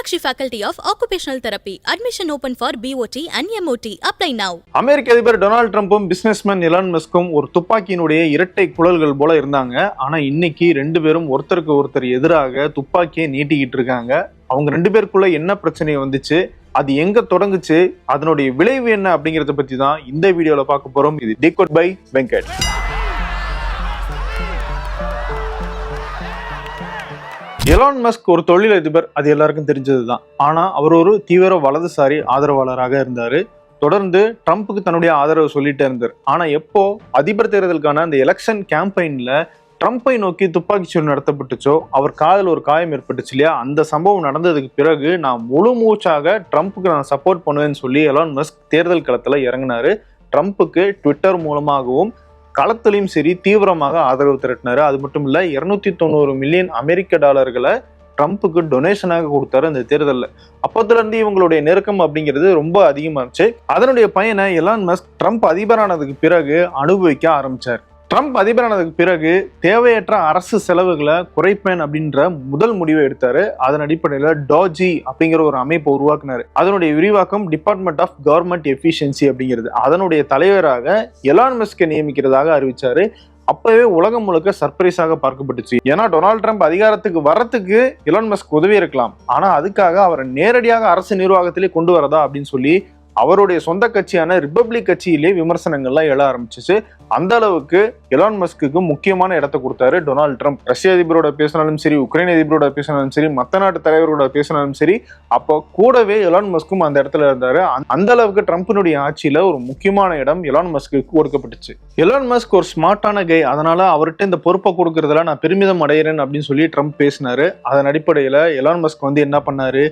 Meenakshi Faculty of Occupational Therapy. Admission open for BOT and MOT. Apply now. அமெரிக்க அதிபர் Donald ட்ரம்ப்பும் businessman Elon மஸ்கும் ஒரு துப்பாக்கியினுடைய இரட்டை குழல்கள் போல இருந்தாங்க. ஆனா இன்னைக்கு ரெண்டு பேரும் ஒருத்தருக்கு ஒருத்தர் எதிராக துப்பாக்கியை நீட்டிக்கிட்டு இருக்காங்க. அவங்க ரெண்டு பேருக்குள்ள என்ன பிரச்சனை வந்துச்சு, அது எங்க தொடங்குச்சு, அதனுடைய விளைவு என்ன அப்படிங்கறத பத்தி தான் இந்த வீடியோல பார்க்க போறோம். இது decode by Venkat. Elon Musk ஒரு தொழிலதிபர், அது எல்லாருக்கும் தெரிஞ்சதுதான். ஆனா அவர் ஒரு தீவிர வலதுசாரி ஆதரவாளராக இருந்தாரு. தொடர்ந்து ட்ரம்ப்புக்கு தன்னுடைய ஆதரவு சொல்லிட்டே இருந்தார். ஆனா எப்போ அதிபர் தேர்தலுக்கான அந்த எலெக்ஷன் கேம்பெயின்ல ட்ரம்ப்பை நோக்கி துப்பாக்கிச்சூடு நடத்தப்பட்டுச்சோ, அவர் காதில் ஒரு காயம் ஏற்பட்டுச்சு இல்லையா, அந்த சம்பவம் நடந்ததுக்கு பிறகு நான் முழு மூச்சாக ட்ரம்ப்புக்கு நான் சப்போர்ட் பண்ணுவேன்னு சொல்லி எலான் மஸ்க் தேர்தல் களத்துல இறங்கினாரு. ட்ரம்ப்புக்கு ட்விட்டர் மூலமாகவும் களத்திலையும் சரி தீவிரமாக ஆதரவு திரட்டினாரு. அது மட்டும் இல்ல, 290 மில்லியன் அமெரிக்க டாலர்களை ட்ரம்ப்புக்கு டொனேஷனாக கொடுத்தாரு அந்த தேர்தலில். அப்பத்துல இருந்து இவங்களுடைய நெருக்கம் அப்படிங்கிறது ரொம்ப அதிகமாச்சு. அதனுடைய பயனை எலான் மஸ்க் ட்ரம்ப் அதிபரானதுக்கு பிறகு அனுபவிக்க ஆரம்பிச்சார். ட்ரம்ப் அதிபரானதுக்கு பிறகு தேவையற்ற அரசு செலவுகளை குறைப்பேன் அப்படின்ற முதல் முடிவை எடுத்தாரு. அதன் அடிப்படையில் டாஜி அப்படிங்கிற ஒரு அமைப்பை உருவாக்குனாரு. அதனுடைய விரிவாக்கம் டிபார்ட்மெண்ட் ஆஃப் கவர்மெண்ட் எஃபிஷியன்சி அப்படிங்கிறது. அதனுடைய தலைவராக எலான் மஸ்கை நியமிக்கிறதாக அறிவிச்சாரு. அப்பவே உலகம் முழுக்க சர்ப்ரைஸாக பார்க்கப்பட்டுச்சு. ஏன்னா டொனால்ட் ட்ரம்ப் அதிகாரத்துக்கு வர்றதுக்கு எலான் மஸ்க் உதவி இருக்கலாம், ஆனா அதுக்காக அவரை நேரடியாக அரசு நிர்வாகத்திலே கொண்டு வரதா அப்படின்னு சொல்லி அவருடைய சொந்த கட்சியான ரிப்பப்ளிக் கட்சியிலே விமர்சனங்கள்லாம் எழ ஆரம்பிச்சிச்சு. அந்த அளவுக்கு எலான் மஸ்க்கு முக்கியமான இடத்தை கொடுத்தாரு டொனால்ட் ட்ரம்ப். ரஷ்ய அதிபரோட பேசினாலும் சரி, உக்ரைன் அதிபரோட பேசினாலும் சரி, மற்ற நாட்டு தலைவரோட பேசினாலும் சரி, அப்போ கூடவே எலான் மஸ்க்கும் அந்த இடத்துல இருந்தாரு. அந்த அளவுக்கு ட்ரம்பினுடைய ஆட்சியில ஒரு முக்கியமான இடம் எலான் மஸ்க்கு கொடுக்கப்பட்டுச்சு. எலான் மஸ்க் ஒரு ஸ்மார்ட்டான கை, அதனால அவர்கிட்ட இந்த பொறுப்பை கொடுக்கறதுல நான் பெருமிதம் அடைகிறேன் அப்படின்னு சொல்லி ட்ரம்ப் பேசினாரு. அதன் அடிப்படையில எலான் மஸ்க் என்ன பண்ணாரு,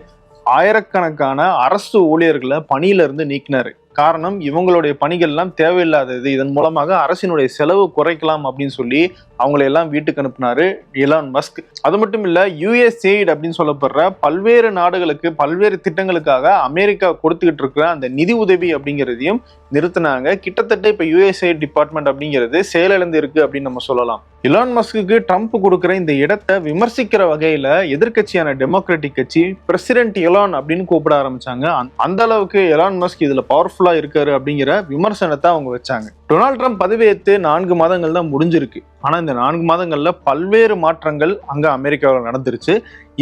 ஆயிரக்கணக்கான அரசு ஊழியர்களை பணியில இருந்து நீக்கினாரு. காரணம், இவங்களுடைய பணிகள் எல்லாம் தேவையில்லாதது, இதன் மூலமாக அரசினுடைய செலவு குறைக்கலாம் அப்படின்னு சொல்லி அவங்களை எல்லாம் வீட்டுக்கு அனுப்பினாரு எலான் மஸ்க். அது மட்டும் இல்ல, யுஎஸ்ஏட் அப்படின்னு சொல்லப்படுற பல்வேறு நாடுகளுக்கு பல்வேறு திட்டங்களுக்காக அமெரிக்கா கொடுத்துக்கிட்டு இருக்கிற அந்த நிதி உதவி அப்படிங்கிறதையும் நிறுத்தினாங்க. கிட்டத்தட்ட இப்ப யுஎஸ்ஏட் டிபார்ட்மெண்ட் அப்படிங்கிறது செயலிழந்து இருக்கு அப்படின்னு நம்ம சொல்லலாம். எலான் மஸ்க்கு ட்ரம்ப் கொடுக்குற இந்த இடத்தை விமர்சிக்கிற வகையில எதிர்கட்சியான டெமோக்ராட்டிக் கட்சி பிரசிடென்ட் எலான் அப்படின்னு கூப்பிட ஆரம்பிச்சாங்க. அந்த அளவுக்கு எலான் மஸ்க் இதுல பவர்ஃபுல்லா இருக்காரு அப்படிங்கிற விமர்சனத்தை அவங்க வச்சாங்க. டொனால்ட் ட்ரம்ப் பதவியேற்று 4 மாதங்கள் தான் முடிஞ்சிருக்கு. ஆனா இந்த 4 மாதங்கள்ல பல்வேறு மாற்றங்கள் அங்க அமெரிக்காவில் நடந்துருச்சு.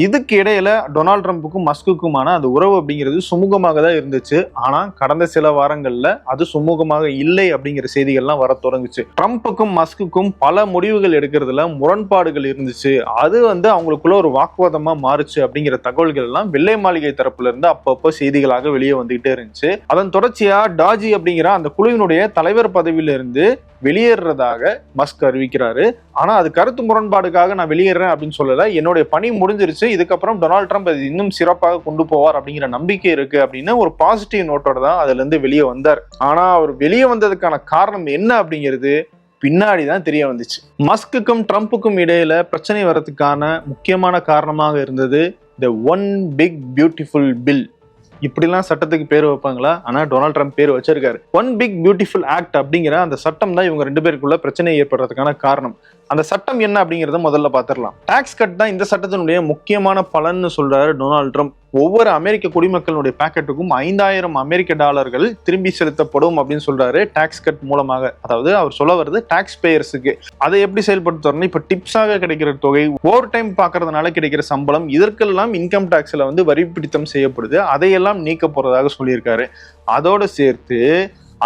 இதுக்கு இடையில டொனால்ட் ட்ரம்ப்புக்கும் மஸ்குக்குமான அந்த உறவு அப்படிங்கிறது சுமூகமாக தான் இருந்துச்சு. ஆனா கடந்த சில வாரங்கள்ல அது சுமூகமாக இல்லை அப்படிங்கிற செய்திகள்லாம் வர தொடங்குச்சு. ட்ரம்ப்புக்கும் மஸ்குக்கும் பல முடிவுகள் எடுக்கிறதுல முரண்பாடுகள் இருந்துச்சு. அது அவங்களுக்குள்ள ஒரு வாக்குவாதமா மாறுச்சு அப்படிங்கிற தகவல்கள் எல்லாம் வெள்ளை மாளிகை தரப்புல இருந்து அப்பப்போ செய்திகளாக வெளியே வந்துகிட்டே இருந்துச்சு. அதன் தொடர்ச்சியா டாஜி அப்படிங்கிற அந்த குழுவினுடைய தலைவர் பதவியில இருந்து வெளியேறதாக மஸ்க் அறிவிக்கிறாரு. ஆனா அது கருத்து முரண்பாடுக்காக நான் வெளியேறேன் அப்படின்னு சொல்லல, என்னுடைய பணி முடிஞ்சிருச்சு, இதுக்கப்புறம் டொனால்ட் ட்ரம்ப் அது இன்னும் சிறப்பாக கொண்டு போவார் அப்படிங்கிற நம்பிக்கை இருக்கு அப்படின்னு ஒரு பாசிட்டிவ் நோட்டோட தான் அதுல இருந்து வெளியே வந்தார். ஆனா அவர் வெளியே வந்ததுக்கான காரணம் என்ன அப்படிங்கிறது பின்னாடிதான் தெரிய வந்துச்சு. மஸ்குக்கும் ட்ரம்ப்புக்கும் இடையில பிரச்சனை வர்றதுக்கான முக்கியமான காரணமாக இருந்தது the one big beautiful bill. இப்படிலாம் சட்டத்துக்கு பேர் வைப்பாங்களா? ஆனா டொனால்ட் ட்ரம்ப் பேர் வச்சிருக்காரு. ஒன் பிக் பியூட்டிஃபுல் ஆக்ட் அப்படிங்கிற அந்த சட்டம் தான் இவங்க ரெண்டு பேருக்குள்ள பிரச்சனை ஏற்படுறதுக்கான காரணம். அந்த சட்டம் என்ன அப்படிங்கறத முதல்ல பாத்திரலாம். டாக்ஸ் கட் தான் இந்த சட்டத்தினுடைய முக்கியமான பலன்னு சொல்றாரு டொனால்ட் ட்ரம்ப். ஒவ்வொரு அமெரிக்க குடிமக்களுடைய பாக்கெட்டுக்கும் $5000 திரும்பி செலுத்தப்படும் அப்படின்னு சொல்றாரு டாக்ஸ் கட் மூலமாக. அதாவது அவர் சொல்ல வருது டாக்ஸ் பேயர்ஸுக்கு. அதை எப்படி செயல்படுத்துறோம்னா, இப்ப டிப்ஸாக கிடைக்கிற தொகை, ஓவர் டைம் பாக்குறதுனால கிடைக்கிற சம்பளம், இதற்கெல்லாம் இன்கம் டாக்ஸ்ல வரி பிடித்தம் செய்யப்படுது. அதையெல்லாம் நீக்க போறதாக சொல்லியிருக்காரு. அதோடு சேர்த்து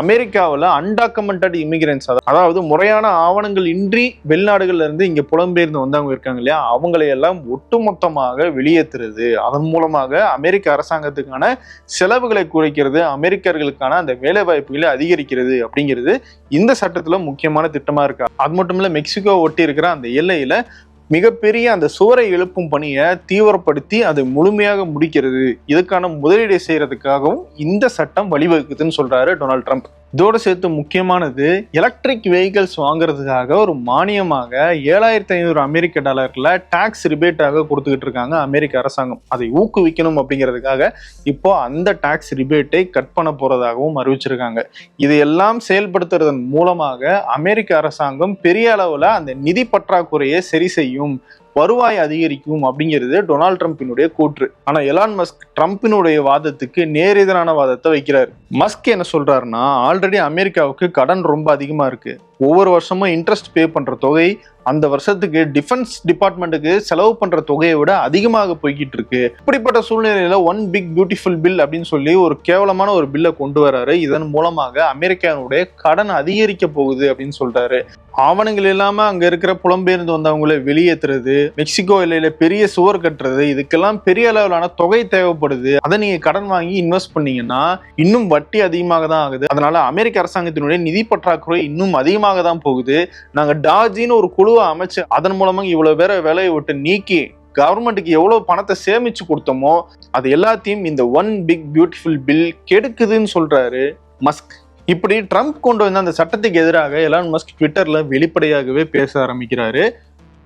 அமெரிக்காவில் அன்டாக்குமெண்டட் இமிகிரன்ஸ், அதாவது முறையான ஆவணங்கள் இன்றி வெளிநாடுகள்ல இருந்து இங்க புலம்பெயர்ந்து வந்தவங்க இருக்காங்க இல்லையா, அவங்களையெல்லாம் ஒட்டுமொத்தமாக வெளியேற்றுறது. அதன் மூலமாக அமெரிக்க அரசாங்கத்துக்கான செலவுகளை குறைக்கிறது, அமெரிக்கர்களுக்கான அந்த வேலை வாய்ப்புகளை அதிகரிக்கிறது அப்படிங்கிறது இந்த சட்டத்துல முக்கியமான திட்டமா இருக்கு. அது மட்டும் இல்ல, மெக்சிகோ ஒட்டி இருக்கிற அந்த எல்லையில மிகப்பெரிய அந்த சுவரை எழுப்பும் பணியை தீவிரப்படுத்தி அதை முழுமையாக முடிக்கிறது, இதுக்கான முதலீடு செய்யறதுக்காகவும் இந்த சட்டம் வழிவகுக்குதுன்னு சொல்றாரு டொனால்ட் ட்ரம்ப். இதோடு சேர்த்து முக்கியமானது, எலக்ட்ரிக் வெஹிக்கிள்ஸ் வாங்குறதுக்காக ஒரு மானியமாக $7500 டாக்ஸ் ரிபேட்டாக கொடுத்துக்கிட்டு இருக்காங்க அமெரிக்க அரசாங்கம். அதை ஊக்குவிக்கணும் அப்படிங்கிறதுக்காக இப்போ அந்த டாக்ஸ் ரிபேட்டை கட் பண்ண போறதாகவும் அறிவிச்சிருக்காங்க. இது எல்லாம் செயல்படுத்துறதன் மூலமாக அமெரிக்க அரசாங்கம் பெரிய அளவுல அந்த நிதி பற்றாக்குறையை சரி செய்யும், வருவாய் அதிகரிக்கும் அப்படிங்கிறது டொனால்ட் ட்ரம்பினுடைய கூற்று. ஆனா எலான் மஸ்க் ட்ரம்பினுடைய வாதத்துக்கு நேரெதிரான வாதத்தை வைக்கிறார். மஸ்க் என்ன சொல்றாருன்னா, ஆல்ரெடி அமெரிக்காவுக்கு கடன் ரொம்ப அதிகமா இருக்கு. ஒவ்வொரு வருஷமும் இன்ட்ரெஸ்ட் பே பண்ற தொகை அந்த வருஷத்துக்கு டிஃபென்ஸ் டிபார்ட்மெண்ட்டுக்கு செலவு பண்ற தொகையை விட அதிகமாக போய்கிட்டு இருக்கு. இப்படிப்பட்ட சூழ்நிலையில ஒன் பிக் பியூட்டிஃபுல் பில் அப்படின்னு சொல்லி ஒரு கேவலமான ஒரு பில்லை கொண்டு வராரு. இதன் மூலமாக அமெரிக்காவுடைய கடன் அதிகரிக்க போகுது அப்படின்னு சொல்றாரு. ஆவணங்கள் இல்லாம அங்க இருக்கிற புலம்பெயர்ந்து வந்தவங்களை வெளியேற்றுறது, மெக்சிகோ எல்லையில பெரிய சுவர் கட்டுறது, இதுக்கெல்லாம் பெரிய அளவிலான தொகை தேவைப்படுது. அதை நீங்க கடன் வாங்கி இன்வெஸ்ட் பண்ணீங்கன்னா இன்னும் வட்டி அதிகமாக தான் ஆகுது. அதனால அமெரிக்க அரசாங்கத்தினுடைய நிதி பற்றாக்குறை இன்னும் அதிகமாக தான் போகுது. நாங்க டாஜின்னு ஒரு குழுவை அமைச்சு அதன் மூலமா இவ்வளவு பேரை வேலையை விட்டு நீக்கி கவர்மெண்ட்டுக்கு எவ்வளவு பணத்தை சேமிச்சு கொடுத்தோமோ அது எல்லாத்தையும் இந்த ஒன் பிக் பியூட்டிஃபுல் பில் கெடுக்குதுன்னு சொல்றாரு மஸ்க். இப்படி ட்ரம்ப் கொண்டு வந்த அந்த சட்டத்துக்கு எதிராக எலான் மஸ்க் ட்விட்டர்ல வெளிப்படையாகவே பேச ஆரம்பிக்கிறாரு.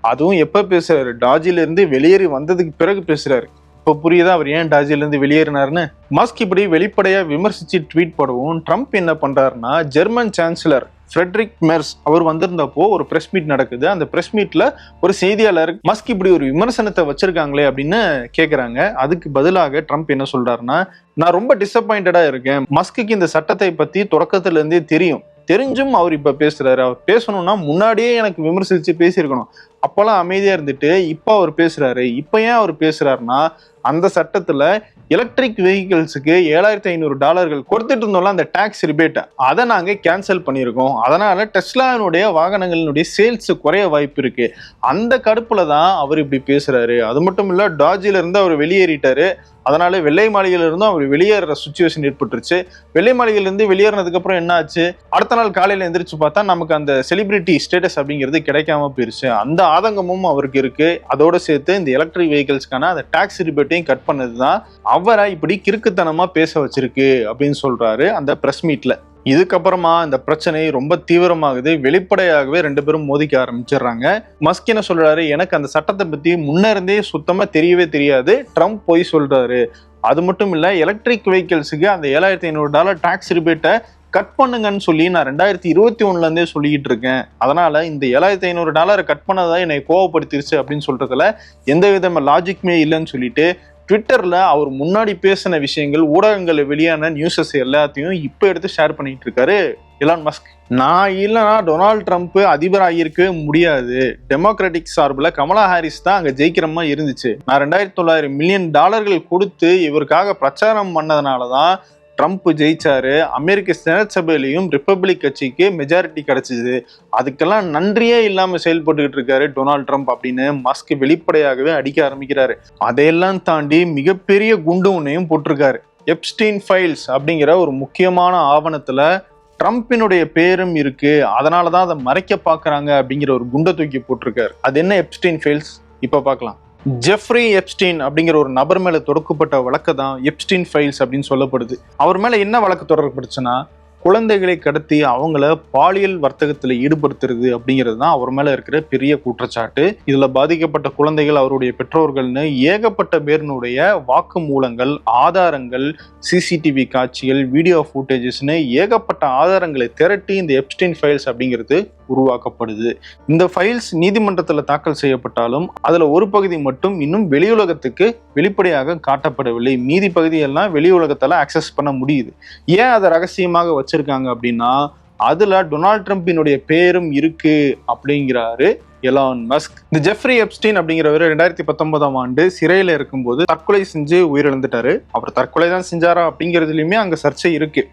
அதுவும் எப்ப பேசுறாரு, டாஜில இருந்து வெளியேறி வந்ததுக்கு பிறகு பேசுறாரு. இப்போ புரியுதா அவர் ஏன் டாஜில இருந்து வெளியேறினாருன்னு. மஸ்க் இப்படி வெளிப்படையா விமர்சிச்சு ட்வீட் போடவும் ட்ரம்ப் என்ன பண்றாருன்னா, ஜெர்மன் சான்சலர் ஃப்ரெட்ரிக் மெர்ஸ் அவர் வந்திருந்தப்போ ஒரு பிரஸ் மீட் நடக்குது. அந்த பிரஸ் மீட்ல ஒரு செய்தியாளர் மஸ்க் இப்படி ஒரு விமர்சனத்தை வச்சிருக்காங்களே அப்படின்னு கேட்கறாங்க. அதுக்கு பதிலாக ட்ரம்ப் என்ன சொல்றாருன்னா, நான் ரொம்ப டிசப்பாயிண்டடா இருக்கேன். மஸ்க்கு இந்த சட்டத்தை பத்தி தொடக்கத்துல இருந்தே தெரிஞ்சும் அவர் இப்ப பேசுறாரு. அவர் பேசணும்னா முன்னாடியே எனக்கு விமர்சிச்சு பேசியிருக்கணும். அப்பெல்லாம் அமைதியா இருந்துட்டு இப்ப அவர் பேசுறாரு. இப்ப ஏன் அவர் பேசுறாருன்னா, அந்த சட்டத்துல எலக்ட்ரிக் வெஹிக்கிள்ஸுக்கு $7,500 கொடுத்துட்டு இருந்தோம்ல அந்த டாக்ஸ் ரிபேட்டை, அதை நாங்க கேன்சல் பண்ணியிருக்கோம். அதனால டெஸ்லாவினுடைய வாகனங்களினுடைய சேல்ஸ் குறைய வாய்ப்பு இருக்கு. அந்த கடுப்புல தான் அவர் இப்படி பேசுறாரு. அது மட்டும் இல்ல, டாஜில இருந்து அவர் வெளியேறிட்டாரு. அதனால வெள்ளை மாளிகையில இருந்தும் அவர் வெளியேற சுச்சுவேஷன் ஏற்பட்டுருச்சு. வெள்ளை மாளிகையில இருந்து வெளியேறினதுக்கு அப்புறம் என்ன ஆச்சு, அடுத்த நாள் காலையில எந்திரிச்சு பார்த்தா நமக்கு அந்த செலிபிரிட்டி ஸ்டேட்டஸ் அப்படிங்கிறது கிடைக்காம போயிருச்சு. அந்த ஆதங்கமும் அவருக்கு இருக்கு. அதோட சேர்த்து இந்த எலக்ட்ரிக் வெஹிக்கிள்ஸ்க்கான அந்த டாக்ஸ் ரிபேட்டையும் கட் பண்ணதுதான் அவரை இப்படி கிறுக்குத்தனமா பேச வச்சிருக்கு அப்படின்னு சொல்றாரு அந்த பிரஸ் மீட்ல. இதுக்கப்புறமா இந்த பிரச்சனை ரொம்ப தீவிரமாகுது. வெளிப்படையாகவே ரெண்டு பேரும் மோதிக்க ஆரம்பிச்சிடுறாங்க. மஸ்க் என்ன சொல்றாரு, எனக்கு அந்த சட்டத்தை பத்தி முன்ன இருந்தே சுத்தமா தெரியவே தெரியாது, ட்ரம்ப் போய் சொல்றாரு. அது மட்டும் இல்ல, எலக்ட்ரிக் வெஹிக்கிள்ஸுக்கு அந்த $7,500 டாக்ஸ் ரிபேட்டை கட் பண்ணுங்கன்னு சொல்லி நான் 2021 இருந்தே சொல்லிக்கிட்டு இருக்கேன். அதனால இந்த $7,500 கட் பண்ணதான் என்னை கோவப்படுத்திருச்சு அப்படின்னு சொல்றதுல எந்த விதமான லாஜிக்குமே இல்லைன்னு சொல்லிட்டு ட்விட்டர்ல அவர் முன்னாடி பேசின விஷயங்கள், ஊடகங்கள் வெளியான நியூஸஸ் எல்லாத்தையும் இப்ப எடுத்து ஷேர் பண்ணிட்டு இருக்காரு எலான் மஸ்க். நான் இல்லைன்னா டொனால்ட் ட்ரம்ப் அதிபர் ஆகியிருக்க முடியாது. டெமோக்ராட்டிக் சார்பில் கமலா ஹாரிஸ் தான் அங்க ஜெயிக்கிற மாதிரி இருந்துச்சு. நான் $2,900 மில்லியன் கொடுத்து இவருக்காக பிரச்சாரம் பண்ணதுனாலதான் ட்ரம்ப் ஜெயிச்சாரு. அமெரிக்க செனட் சபையிலையும் ரிப்பப்ளிக் கட்சிக்கு மெஜாரிட்டி கிடைச்சிது. அதுக்கெல்லாம் நன்றியே இல்லாம செயல்பட்டுக்கிட்டு இருக்காரு டொனால்ட் ட்ரம்ப் அப்படின்னு மஸ்க் வெளிப்படையாகவே அடிக்க ஆரம்பிக்கிறாரு. அதையெல்லாம் தாண்டி மிகப்பெரிய குண்டு ஒன்னையும் போட்டிருக்காரு. எப்ஸ்டீன் ஃபைல்ஸ் அப்படிங்கிற ஒரு முக்கியமான ஆவணத்துல ட்ரம்பினுடைய பேரும் இருக்கு, அதனாலதான் அதை மறைக்க பாக்குறாங்க அப்படிங்கிற ஒரு குண்டை தூக்கி போட்டிருக்காரு. அது என்ன எப்ஸ்டீன் ஃபைல்ஸ் இப்ப பார்க்கலாம். ஜெஃப்ரி எப்ஸ்டீன் அப்படிங்கிற ஒரு நபர் மேல தொடுக்கப்பட்ட வழக்கு தான் எப்ஸ்டீன் ஃபைல்ஸ் அப்படின்னு சொல்லப்படுது. அவர் மேல என்ன வழக்கு தொடரப்பட்டுச்சுன்னா, குழந்தைகளை கடத்தி அவங்கள பாலியல் வர்த்தகத்துல ஈடுபடுத்துறது அப்படிங்கிறது தான் அவர் மேல இருக்கிற பெரிய குற்றச்சாட்டு. இதுல பாதிக்கப்பட்ட குழந்தைகள், அவருடைய பெற்றோர்கள்னு ஏகப்பட்ட பேருனுடைய வாக்கு மூலங்கள், ஆதாரங்கள், சிசிடிவி காட்சிகள், வீடியோ ஃபுட்டேஜஸ்னு ஏகப்பட்ட ஆதாரங்களை திரட்டி இந்த எப்ஸ்டீன் ஃபைல்ஸ் அப்படிங்கிறது உருவாக்கப்படுது. இந்த ஃபைல்ஸ் நீதிமன்றத்துல தாக்கல் செய்யப்பட்டாலும் அதுல ஒரு பகுதி மட்டும் இன்னும் வெளியுலகத்துக்கு வெளிப்படையாக காட்டப்படவில்லை. மீதி பகுதியெல்லாம் வெளியுலகத்தால ஆக்சஸ் பண்ண முடியுது. ஏன் அதை ரகசியமாக வச்சிருக்காங்க அப்படின்னா, அதுல டொனால்ட் ட்ரம்பினுடைய பேரும் இருக்கு அப்படிங்கிறாரு எலான் மஸ்க். இந்த ஜெஃப்ரி எப்ஸ்டீன் அப்படிங்கிறவர் 2019 சிறையில இருக்கும்போது தற்கொலை செஞ்சு உயிரிழந்துட்டாரு. அவர் தற்கொலை தான் செஞ்சாரா அப்படிங்கிறதுலயுமே அங்க சர்ச்சை இருக்கு.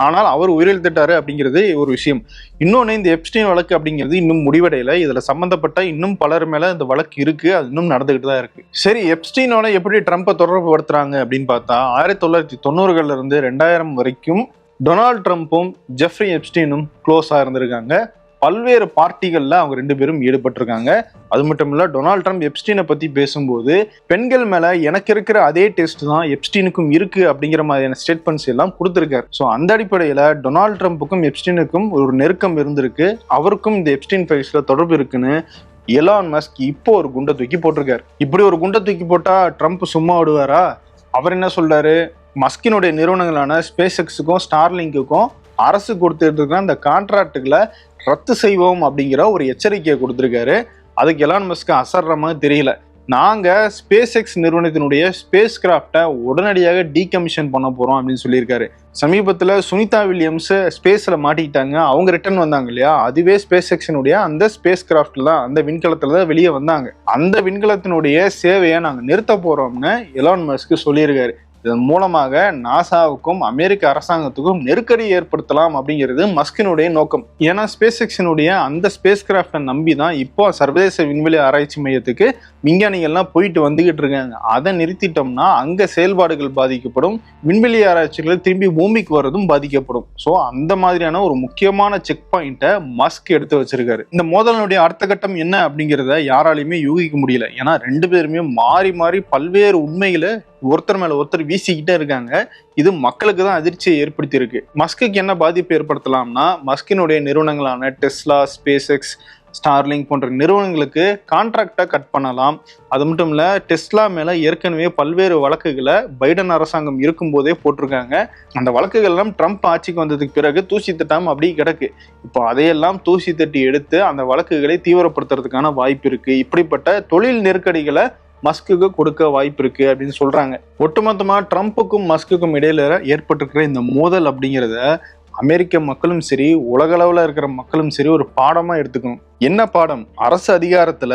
ஆனால் அவர் உயிரிழந்துட்டாரு அப்படிங்கிறது ஒரு விஷயம். இன்னொன்னு, இந்த எப்ஸ்டீன் வழக்கு அப்படிங்கிறது இன்னும் முடிவடையல. இதுல சம்பந்தப்பட்ட இன்னும் பலர் மேல இந்த வழக்கு இருக்கு. அது இன்னும் நடந்துகிட்டு தான் இருக்கு. சரி, எப்ஸ்டீனோட எப்படி ட்ரம்பை தொடர்பு படுத்துறாங்க அப்படின்னு பார்த்தா, 1990 இருந்து 2000 வரைக்கும் டொனால்ட் ட்ரம்ப்பும் ஜெஃப்ரி எப்ஸ்டீனும் க்ளோஸா இருந்திருக்காங்க. பல்வேறு பார்ட்டிகள்ல அவங்க ரெண்டு பேரும் ஈடுபட்டிருக்காங்க. அது மட்டும் இல்ல, டொனால்ட் ட்ரம்ப் எப்ஸ்டீனை பத்தி பேசும்போது பெண்கள் மேல எனக்கு இருக்கிற அதே டெஸ்ட் தான் எப்ஸ்டீனுக்கும் இருக்கு அப்படிங்கிற மாதிரியான ஸ்டேட்மெண்ட்ஸ் எல்லாம் கொடுத்திருக்காரு. ஸோ அந்த அடிப்படையில டொனால்ட் ட்ரம்ப்புக்கும் எப்ஸ்டீனுக்கும் ஒரு நெருக்கம் இருந்திருக்கு. அவருக்கும் இந்த எப்ஸ்டீன் ஃபைல்ஸ்ல தொடர்பு இருக்குன்னு எலான் மஸ்க் இப்போ ஒரு குண்டை தூக்கி போட்டிருக்காரு. இப்படி ஒரு குண்டை தூக்கி போட்டா ட்ரம்ப் சும்மா விடுவாரா? அவர் என்ன சொல்றாரு, மஸ்கினுடைய நிறுவனங்களான ஸ்பேஸ் எக்ஸுக்கும் ஸ்டார்லிங்குக்கும் அரசு கொடுத்துட்டு இருக்கிற அந்த கான்ட்ராக்டுகளை ரத்து செய்வோம் அப்படிங்கிற ஒரு எச்சரிக்கையை கொடுத்திருக்காரு. அதுக்கு எலான் மஸ்க் அசர்ற மாதிரி தெரியல. நாங்க ஸ்பேஸ் எக்ஸ் நிறுவனத்தினுடைய ஸ்பேஸ் கிராஃப்டை உடனடியாக டீகமிஷன் பண்ண போறோம் அப்படின்னு சொல்லியிருக்காரு. சமீபத்துல சுனிதா வில்லியம்ஸ் ஸ்பேஸ்ல மாட்டிக்கிட்டாங்க, அவங்க ரிட்டர்ன் வந்தாங்க இல்லையா, அதுவே ஸ்பேஸ் எக்ஸினுடைய அந்த ஸ்பேஸ் கிராஃப்ட்ல தான், அந்த விண்கலத்துல தான் வெளியே வந்தாங்க. அந்த விண்கலத்தினுடைய சேவையை நாங்க நிறுத்த போறோம்னு எலான் மஸ்க் சொல்லியிருக்காரு. இதன் மூலமாக நாசாவுக்கும் அமெரிக்க அரசாங்கத்துக்கும் நெருக்கடி ஏற்படுத்தலாம் அப்படிங்கிறது மஸ்கினுடைய நோக்கம். ஏன்னா ஸ்பேஸ் எக்ஸினுடைய அந்த ஸ்பேஸ் கிராஃப்டை நம்பி தான் இப்போ சர்வதேச விண்வெளி ஆராய்ச்சி மையத்துக்கு விஞ்ஞானிகள்லாம் போயிட்டு வந்துகிட்டு இருக்காங்க. அதை நிறுத்திட்டோம்னா அங்க செயல்பாடுகள் பாதிக்கப்படும், விண்வெளி ஆராய்ச்சிகள் திரும்பி பூமிக்கு வர்றதும் பாதிக்கப்படும். ஸோ அந்த மாதிரியான ஒரு முக்கியமான செக் பாயிண்ட்டை மஸ்க் எடுத்து வச்சிருக்காரு. இந்த மோதலினுடைய அடுத்த கட்டம் என்ன அப்படிங்கிறத யாராலையுமே யூகிக்க முடியல. ஏன்னா ரெண்டு பேருமே மாறி மாறி பல்வேறு உண்மைகளை ஒருத்தர் மேல ஒருத்தர் வீசிக்கிட்டே இருக்காங்க. இது மக்களுக்கு தான் அதிர்ச்சியை ஏற்படுத்தி இருக்கு. மஸ்குக்கு என்ன பாதிப்பு ஏற்படுத்தலாம்னா, மஸ்கினுடைய நிறுவனங்களான டெஸ்லா, ஸ்பேஸ் எக்ஸ், ஸ்டார்லிங்க் போன்ற நிறுவனங்களுக்கு கான்ட்ராக்டை கட் பண்ணலாம். அது மட்டும் இல்ல, டெஸ்லா மேல ஏற்கனவே பல்வேறு வழக்குகளை பைடன் அரசாங்கம் இருக்கும் போதே போட்டிருக்காங்க. அந்த வழக்குகள் எல்லாம் ட்ரம்ப் ஆட்சிக்கு வந்ததுக்கு பிறகு தூசி தட்டாம அப்படி கிடக்கு. இப்போ அதையெல்லாம் தூசி தட்டி எடுத்து அந்த வழக்குகளை தீவிரப்படுத்துறதுக்கான வாய்ப்பு இருக்கு. இப்படிப்பட்ட தொழில் நெருக்கடிகளை மஸ்குக்கு கொடுக்க வாய்ப்பு இருக்கு அப்படின்னு சொல்றாங்க. ஒட்டுமொத்தமா ட்ரம்ப்புக்கும் மஸ்குக்கும் இடையில ஏற்பட்டிருக்கிற இந்த மோதல் அப்படிங்கிறத அமெரிக்க மக்களும் சரி, உலக அளவுல இருக்கிற மக்களும் சரி ஒரு பாடமா எடுத்துக்கணும். என்ன பாடம்? அரசு அதிகாரத்துல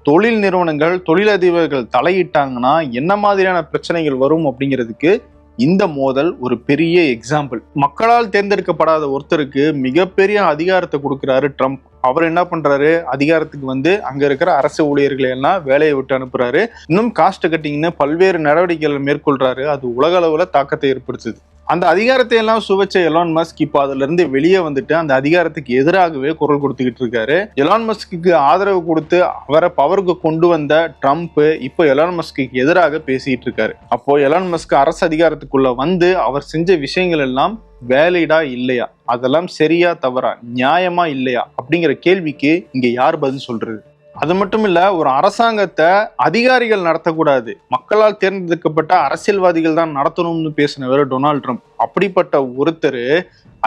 தொழில் நிறுவனங்கள், தொழிலதிபர்கள் தலையிட்டாங்கன்னா என்ன மாதிரியான பிரச்சனைகள் வரும் அப்படிங்கிறதுக்கு இந்த மோதல் ஒரு பெரிய எக்ஸாம்பிள். மக்களால் தேர்ந்தெடுக்கப்படாத ஒருத்தருக்கு மிகப்பெரிய அதிகாரத்தை கொடுக்கிறாரு ட்ரம்ப். அவர் என்ன பண்றாரு, அதிகாரத்துக்கு வந்து அங்க இருக்கிற அரசு ஊழியர்களை எல்லாம் வேலையை விட்டு அனுப்புறாரு. இன்னும் காஸ்ட் கட்டிங்னு பல்வேறு நடவடிக்கைகள் மேற்கொள்றாரு. அது உலக அளவுல தாக்கத்தை ஏற்படுத்துது. அந்த அதிகாரத்தை எல்லாம் சுவைச்ச எலான் மஸ்க் இப்போ அதுல இருந்து வெளியே வந்துட்டு அந்த அதிகாரத்துக்கு எதிராகவே குரல் கொடுத்துக்கிட்டு இருக்காரு. எலான் மஸ்க்கு ஆதரவு கொடுத்து அவரை பவருக்கு கொண்டு வந்த ட்ரம்ப் இப்போ எலான் மஸ்க்கு எதிராக பேசிட்டு இருக்காரு. அப்போ எலான் மஸ்க் அரசு அதிகாரத்துக்குள்ள வந்து அவர் செஞ்ச விஷயங்கள் எல்லாம் வேலிடா இல்லையா, அதெல்லாம் சரியா தவறா, நியாயமா இல்லையா அப்படிங்கிற கேள்விக்கு இங்க யார் பதில் சொல்றது? அது மட்டும் இல்ல, ஒரு அரசாங்கத்தை அதிகாரிகள் நடத்தக்கூடாது, மக்களால் தேர்ந்தெடுக்கப்பட்ட அரசியல்வாதிகள் தான் நடத்தணும்னு பேசினவர் டொனால்ட் ட்ரம்ப். அப்படிப்பட்ட ஒருத்தர்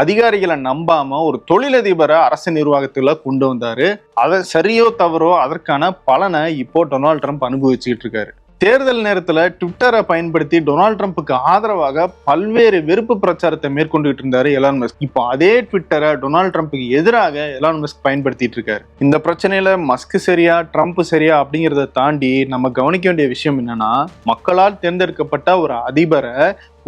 அதிகாரிகளை நம்பாம ஒரு தொழிலதிபரை அரசு நிர்வாகத்துல கொண்டு வந்தாரு. அதை சரியோ தவறோ அதற்கான பலனை இப்போ டொனால்ட் ட்ரம்ப் அனுபவிச்சுக்கிட்டு இருக்காரு. தேர்தல் நேரத்துல ட்விட்டரை பயன்படுத்தி டொனால்ட் ட்ரம்ப்புக்கு ஆதரவாக பல்வேறு வெறுப்பு பிரச்சாரத்தை மேற்கொண்டுகிட்டு இருந்தாரு எலான் மஸ்க். இப்போ அதே ட்விட்டரை டொனால்ட் ட்ரம்ப்புக்கு எதிராக எலான் மஸ்க் பயன்படுத்திட்டு இருக்காரு. இந்த பிரச்சனையில மஸ்க் சரியா ட்ரம்ப் சரியா அப்படிங்கிறத தாண்டி நம்ம கவனிக்க வேண்டிய விஷயம் என்னன்னா, மக்களால் தேர்ந்தெடுக்கப்பட்ட ஒரு அதிபரை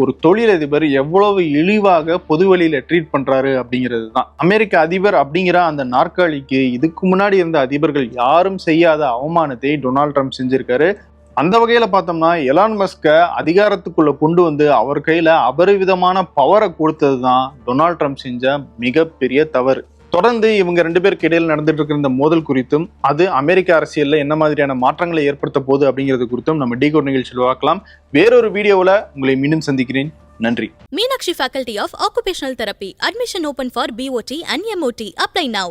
ஒரு தொழிலதிபர் எவ்வளவு இழிவாக பொதுவெளியில ட்ரீட் பண்றாரு அப்படிங்கிறது தான். அமெரிக்க அதிபர் அப்படிங்கிற அந்த நாற்காலிக்கு இதுக்கு முன்னாடி இருந்த அதிபர்கள் யாரும் செய்யாத அவமானத்தை டொனால்ட் ட்ரம்ப் செஞ்சிருக்காரு. அந்த வகையில பார்த்தோம்னா எலான் மஸ்கை அதிகாரத்துக்குள்ள கொண்டு வந்து அவர் கையில அபரிவிதமான பவரை கொடுத்தது தான் டொனால்ட் ட்ரம்ப் செஞ்ச மிகப்பெரிய தவறு. தொடர்ந்து இவங்க ரெண்டு பேருக்கு இடையில நடந்துட்டு இருக்கிற இந்த மோதல் குறித்தும் அது அமெரிக்க அரசியல்ல என்ன மாதிரியான மாற்றங்களை ஏற்படுத்த போகுது அப்படிங்கிறது குறித்தும் நம்ம டிகோட் நிகழ்ச்சியில் பார்க்கலாம். வேறொரு வீடியோவில் உங்களை மீண்டும் சந்திக்கிறேன். நன்றி. Meenakshi Faculty of Occupational Therapy. Admission open for BOT and MOT. Apply now.